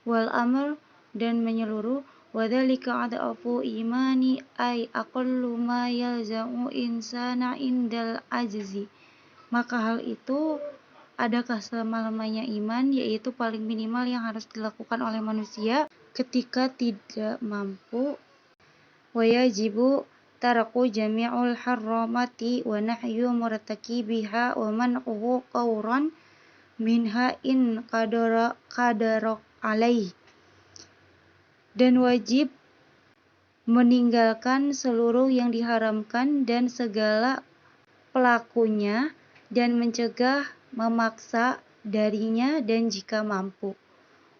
wal amr dan menyeluruh, wa dzalika adhafu imani ay aqallu ma yalza'u insana indal ajzi. Maka hal itu adakah selama-lamanya iman, yaitu paling minimal yang harus dilakukan oleh manusia ketika tidak mampu. Wa yajibu tarku jami'ul harramati wa nahyu murtakibiha wa man'uhu qawran minha in qadara alaih. Dan wajib meninggalkan seluruh yang diharamkan dan segala pelakunya, dan mencegah memaksa darinya dan jika mampu.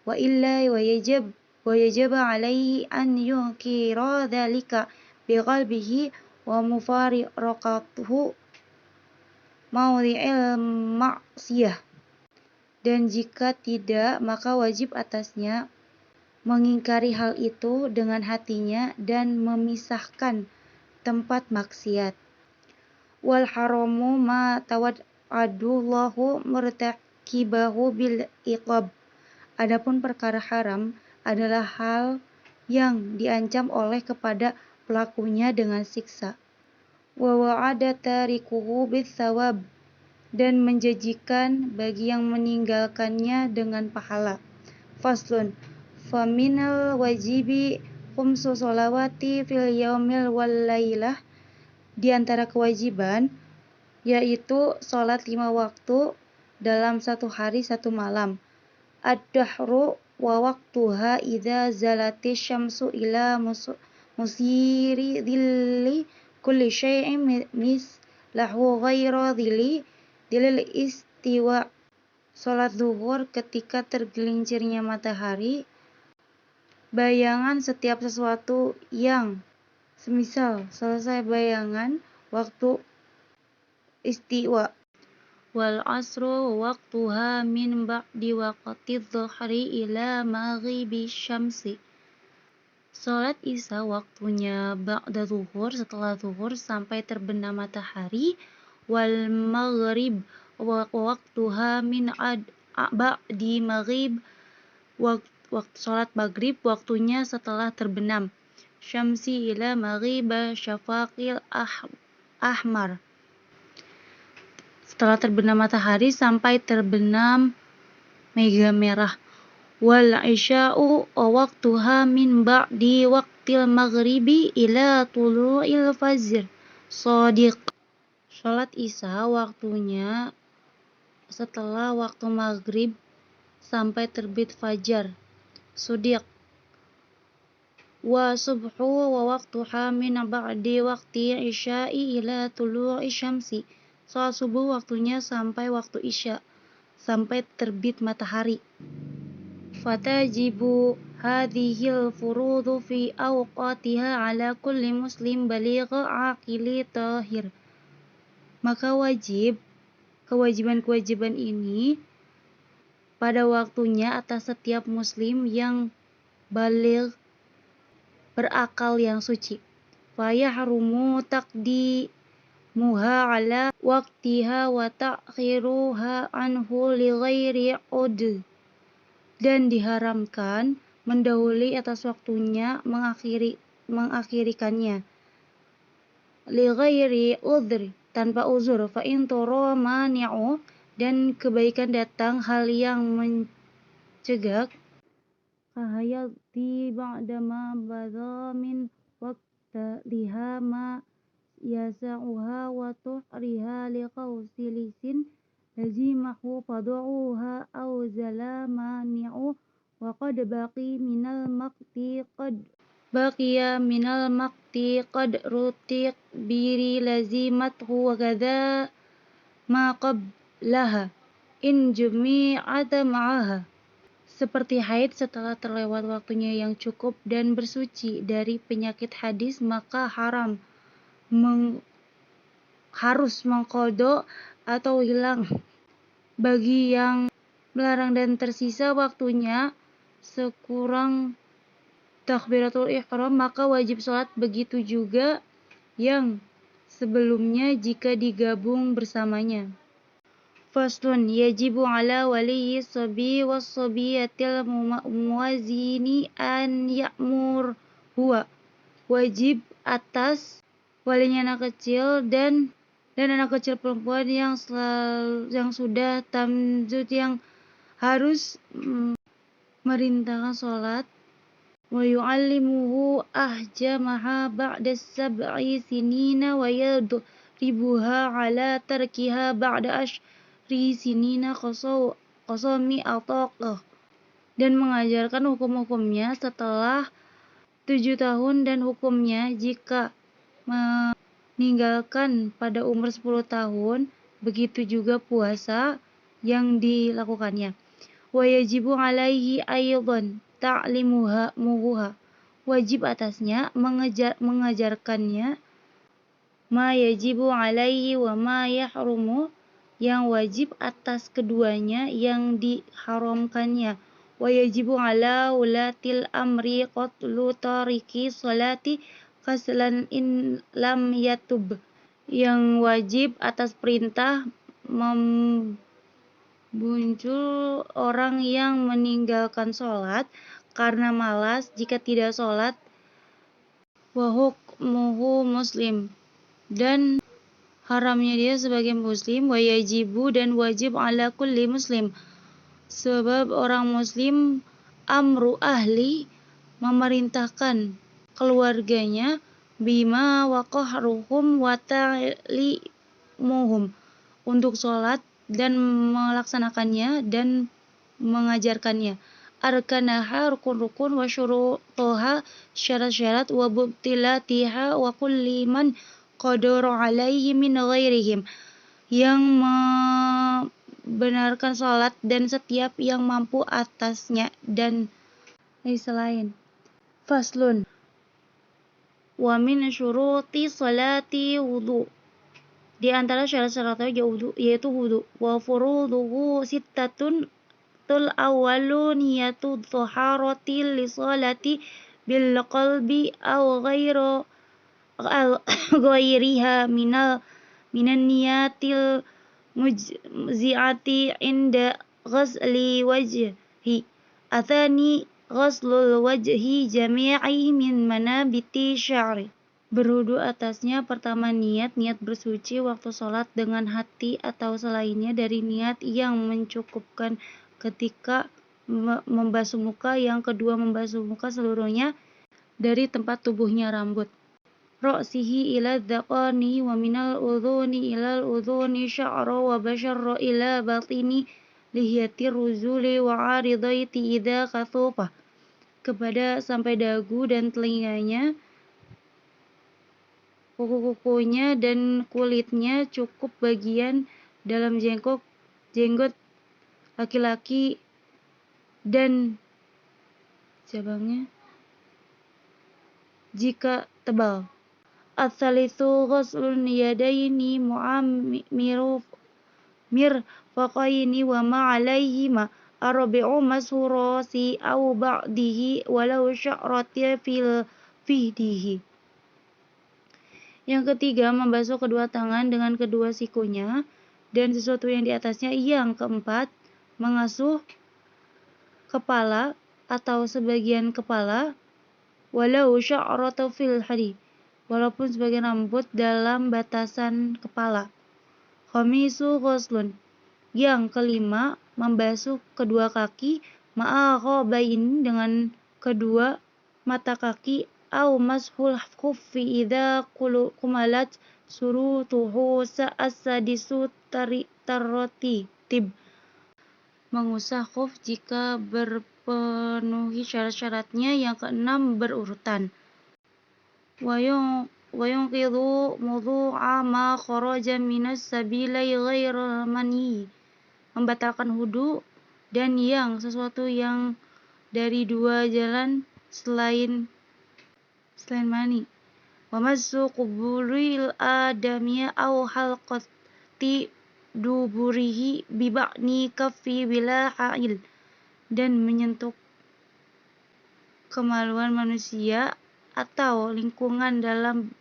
Wa illa wa yajib alaihi an yunkira dzalika biqalbihi wa mufariqatuhu mawdi'il ma'siyah. Dan jika tidak, maka wajib atasnya mengingkari hal itu dengan hatinya dan memisahkan tempat maksiat. Wal haramu ma tawad'adullahu murtakibahu bil iqab. Adapun perkara haram adalah hal yang diancam oleh kepada pelakunya dengan siksa. Wa wa'ada tarikuhu bis thawab, dan menjanjikan bagi yang meninggalkannya dengan pahala. Faslun, faminal wajibi khumsu sholawati fil yaumil wal lailah. Di antara kewajiban yaitu sholat 5 waktu dalam satu hari satu malam. Ad-dahru wa waqtuha idza zalati syamsu ila musiri dhilli kulli syai'in mislahu ghaira dhilil istiwa. Sholat zuhur ketika tergelincirnya matahari, bayangan setiap sesuatu yang semisal selesai bayangan waktu istiwa. Wal asru waqtuha min ba'di waqti dhuhri ila maghribi syamsi. Salat isya waktunya ba'da zuhur, setelah zuhur sampai terbenam matahari. Wal maghrib waqtuha min ba'di maghrib. Waktu salat maghrib waktunya setelah terbenam syamsi ila maghrib syafaqil ahmar. Setelah terbenam matahari sampai terbenam mega merah. Wal isya'u waqtuha min ba'di waqtil maghribi ila tulu'il fajr shadiq. Salat isya waktunya setelah waktu maghrib sampai terbit fajar shadiq. Wa subhu wa waqtuha min ba'di waqti isya'i ila tulu'i syamsi. Salat subuh waktunya sampai waktu isya, sampai terbit matahari. Fatajibu hadhil furudu fi awqatiha ala kulli muslim baligh aqili tahir. Maka kewajiban-kewajiban ini pada waktunya atas setiap muslim yang baligh, berakal yang suci. Fa yahrumu taqdimuha ala waqtiha wa ta'khiruha anhu li ghairi ud. Dan diharamkan mendahului atas waktunya, mengakhirikannya li ghairi udhri, tanpa uzur. Fa in tara mani'u, dan kebaikan datang hal yang mencegah, kahayati ba'dama badha min waqtiha ma yasa'uha wa tuhriha li qawsi lisin lazimahu fadu'uha aw zalamani'u wa qad baqiya minal maqti qad rutiq biri lazimathu wa kadha ma qablaha in jumi'ata ma'aha. Seperti haid setelah terlewat waktunya yang cukup dan bersuci dari penyakit hadis, maka harus mengqadha atau hilang bagi yang melarang, dan tersisa waktunya sekurang takbiratul ihram, maka wajib sholat. Begitu juga yang sebelumnya jika digabung bersamanya. Faslun yajibu ala waliyyi sabi was-sabiyatil muwazini an ya'mur huwa. Wajib atas walinya anak kecil dan anak kecil perempuan yang sudah tamzud yang harus merintahkan sholat. Wa yu'allimuhu ahjamaha ba'da sab'i sinina wa yadribuha ala tarkiha ba'da ashri sinina qasami ataqah, dan mengajarkan hukum-hukumnya setelah 7 tahun dan hukumnya jika meninggalkan pada umur 10 tahun. Begitu juga puasa yang dilakukannya. Wa yajibu alaihi aydan ta'limuha, wajib atasnya mengajarkannya ma yajibu alaihi wa ma yahrumu, yang wajib atas keduanya yang diharamkannya. Wa yajibu ala ulatil amri qatlu tariki salati kaslan in lam yatub, yang wajib atas perintah membunuh orang yang meninggalkan sholat karena malas jika tidak sholat. Wa hukmuhu muslim, dan haramnya dia sebagai muslim. Wa yajibu, dan wajib ala kulli muslim, sebab orang muslim amru ahli, memerintahkan keluarganya, bima wa qahruhum wa ta'limuhum, untuk sholat dan melaksanakannya dan mengajarkannya. Arkanaha, rukun-rukun, wa syurutoha, syarat-syarat, wa bubtilatiha, wa kulli man qadara alaihi min ghairihim, yang membenarkan sholat dan setiap yang mampu atasnya dan selain. Faslun wa min syuruti sholati wudu, di antara syarat-syaratnya yaitu wudu. Wa furuduhu sittatun, tul awwalu niyatu taharati li sholati bil qalbi aw ghairiha minan niyatil mujzi'ati inda ghasli wajhi. Athani ghaslul wajhi jami'i min manabiti sya'ri. Berwudu atasnya pertama niat bersuci waktu sholat dengan hati atau selainnya dari niat yang mencukupkan ketika membasuh muka. Yang kedua membasuh muka seluruhnya dari tempat tubuhnya rambut. Ra'sihi ila dzaqani wa minal udhuni ilal udhuni sya'ra wa basyarra ila batini lihiyati ruzuli wa aridaiti idza kathupa, kepada sampai dagu dan telinganya, kuku-kukunya dan kulitnya, cukup bagian dalam jenggot laki-laki dan cabangnya jika tebal. Ats-tsalitsu ghuslun yadaini mu'ammiru mirfaqaini wa ma 'alaihima arba'u masurasi aw ba'dihi walau sya'rati fil fihdihi. Yang ketiga membasuh kedua tangan dengan kedua sikunya dan sesuatu yang di atasnya. Yang keempat mengasuh kepala atau sebagian kepala, walau sya'rata fil hadi, walaupun sebagian rambut dalam batasan kepala. Khamisu ghuslun, yang kelima membasuh kedua kaki, ma'aghabain, dengan kedua mata kaki, au mashul khuffi idza kumalat surutuhu as-sadisu tartib, mengusah khuf jika berpenuhi syarat-syaratnya. Yang keenam berurutan. Wa yunqidhu mudhu'a ma kharaja minas sabilai ghairal mani, membatalkan wudu dan yang sesuatu yang dari dua jalan selain mani. Wa massu qubulil adamiyya aw halqati duburihi bi ba'ni kaffi bila ha'il, dan menyentuh kemaluan manusia atau lingkungan dalam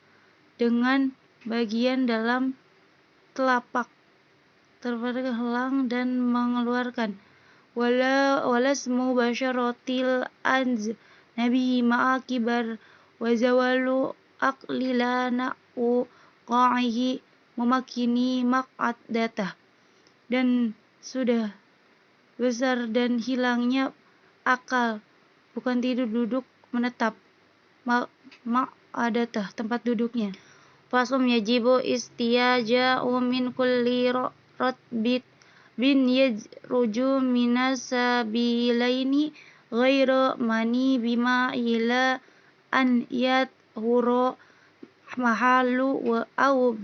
dengan bagian dalam telapak terhalang dan mengeluarkan. Walasmu basyaratil anz nabi ma'a kibar wa zawalu aqlilana qa'ihi memakini maq'adatah, dan sudah besar dan hilangnya akal, bukan tidur duduk menetap, maq'adatah tempat duduknya. Fasum yajibu istiyaja'u min kulli ratbit bin yajruju minasabilaini ghairu mani bima ila an yathuru mahalu wa au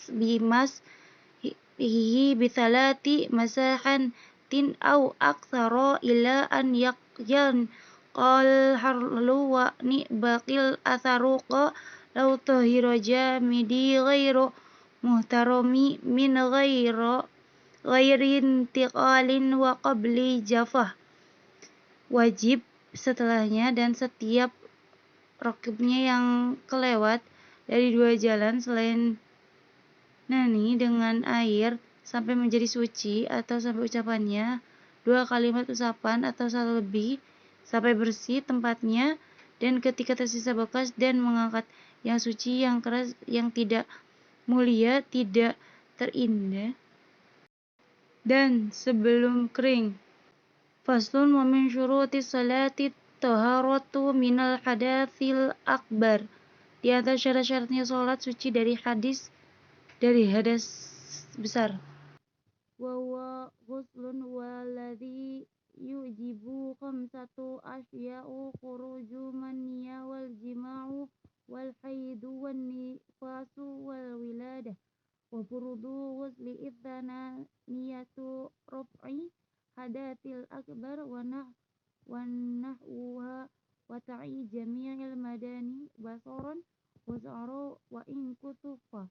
bimas hihi bithalati masahan tin au aktsara ila an yakyan qal harlu wa ni baqil atharu qa law tahira jamidi ghairu muhtarami min ghairi intiqalin wa qabli jafah. Wajib setelahnya dan setiap rokibnya yang kelewat dari dua jalan selain nani dengan air sampai menjadi suci atau sampai ucapannya dua kalimat usapan atau satu lebih sampai bersih tempatnya, dan ketika tersisa bekas dan mengangkat yang suci, yang keras, yang tidak mulia, tidak terindah, dan sebelum kering. Faslun wa min syurutis salati taharatu minal hadatsil akbar. Di antara syarat-syaratnya salat suci dari hadas besar. Wa huwa ghuslun waladhi yujibu khamsatu asya'u khuruju maniyya wal jima'u wal haidu wan nifasu wal wiladah wa furudu ghusli ithana niyatu raf'i hadatil akbar wa nahwuha wa ta'i jami'il madani basaran wa sa'ra wa in kutufa,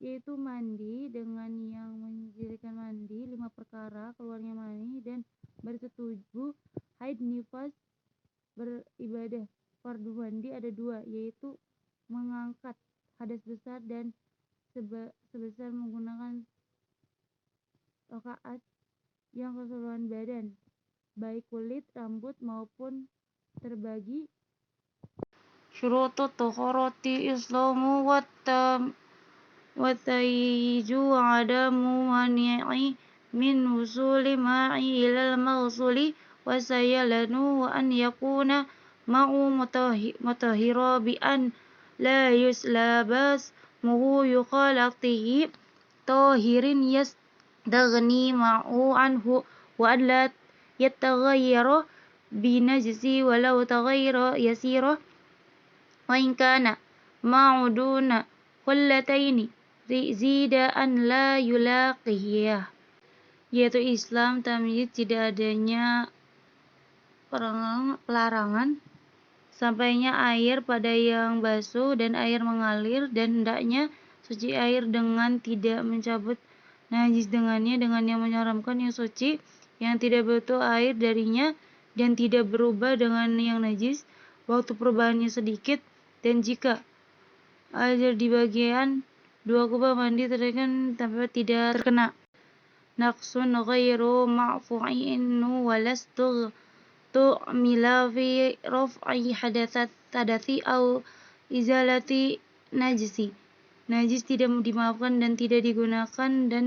yaitu mandi dengan yang menjadikan mandi 5 perkara, keluarnya mani dan bersetubuh, haid, nifas, beribadah. Fardu mandi ada 2, yaitu mengangkat hadas besar dan sebesar menggunakan rakaat yang keseluruhan badan, baik kulit, rambut maupun terbagi. Syurutut taharati islamu wa tayju adamu mani'i min wusuli ma'i ilal maghsuli wa sayalanu wa an yakuna ma'u mutahhira bi an la yuslabas muhu yukhalatihi tahirin yastaghni ma'u anhu wa an la yattaghayyara bi najsi walau taghayyara yasira wa in kana ma'uduna kullataini zida an la yulaqiyah, yaitu Islam tamyiz, tidak adanya pelarangan sampainya air pada yang basuh dan air mengalir, dan hendaknya suci air dengan tidak mencabut najis dengannya, dengan yang menyaramkan yang suci yang tidak butuh air darinya dan tidak berubah dengan yang najis waktu perubahannya sedikit, dan jika air di bagian dua kubah mandi terkena tapi tidak terkena naqsun ghairu ma'fu'in walastu tu'mila fi raf'i hadathi au izalati najisi. Najis tidak dimaafkan dan tidak digunakan dan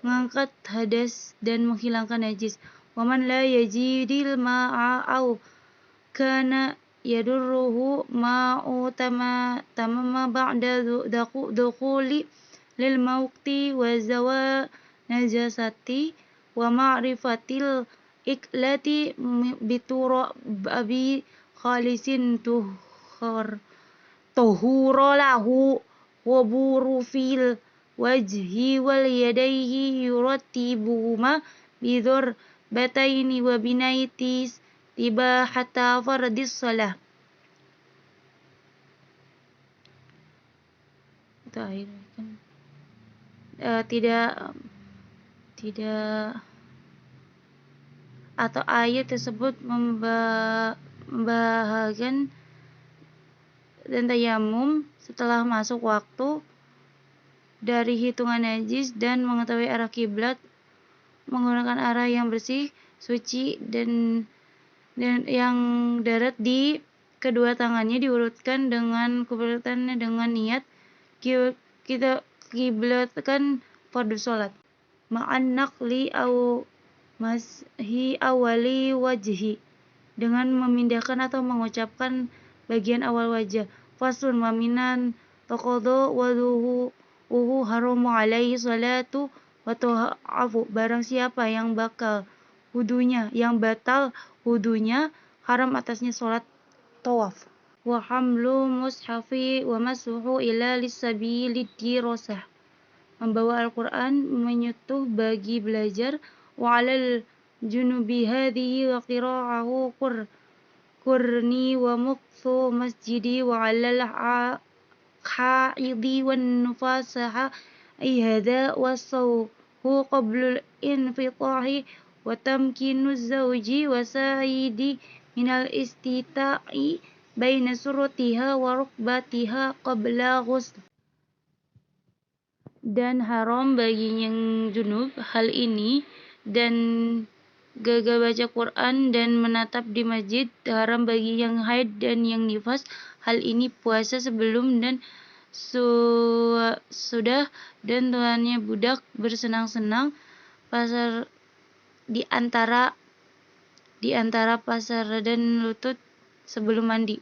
mengangkat hadas dan menghilangkan najis. Waman la yajidil ma'a au kana yadurruhu ma'u tamama ba'da dukhuli lil mawqti wa zawa najasati wa ma'rifatil iklati bitura abi khalisin tuhura lahu wa burufil wajhi wal yadayhi yurattibuhuma bidur bataini wa binaitis tiba hatta fardis salah. Itu air kan tidak atau ayat tersebut membahagian dan tayamum setelah masuk waktu dari hitungan najis dan mengetahui arah kiblat menggunakan arah yang bersih, suci, dan yang darat di kedua tangannya diurutkan dengan kiblatannya dengan niat kita kiblatkan fardu sholat. Ma'an naqli au mashi awali wajhi, dengan memindahkan atau mengucapkan bagian awal wajah. Faslun wa minan taqadha wuduhu haramu alaihi salatu wa ta'afu, barang siapa yang batal wudunya haram atasnya salat tawaf. Wa hamlu mushafi wa masuhu ila lisabili dirasah, membawa Al-Quran menyetuh bagi belajar. Wa alal junubi hadhihi wa qira'ahu qurni wa muqthu masjidi wa alal haidi wan nufasaha ay hadha wa sawhu qablul infitahi wa tamkinu zawji wa saidi minal istita'i baina surutiha wa rukbatiha qabla ghusl. Dan haram bagi yang junub hal ini, dan gagal baca Quran dan menatap di masjid. Haram bagi yang haid dan yang nifas hal ini puasa sebelum dan sudah, dan tuannya budak bersenang-senang pasar di antara pasar dan lutut sebelum mandi.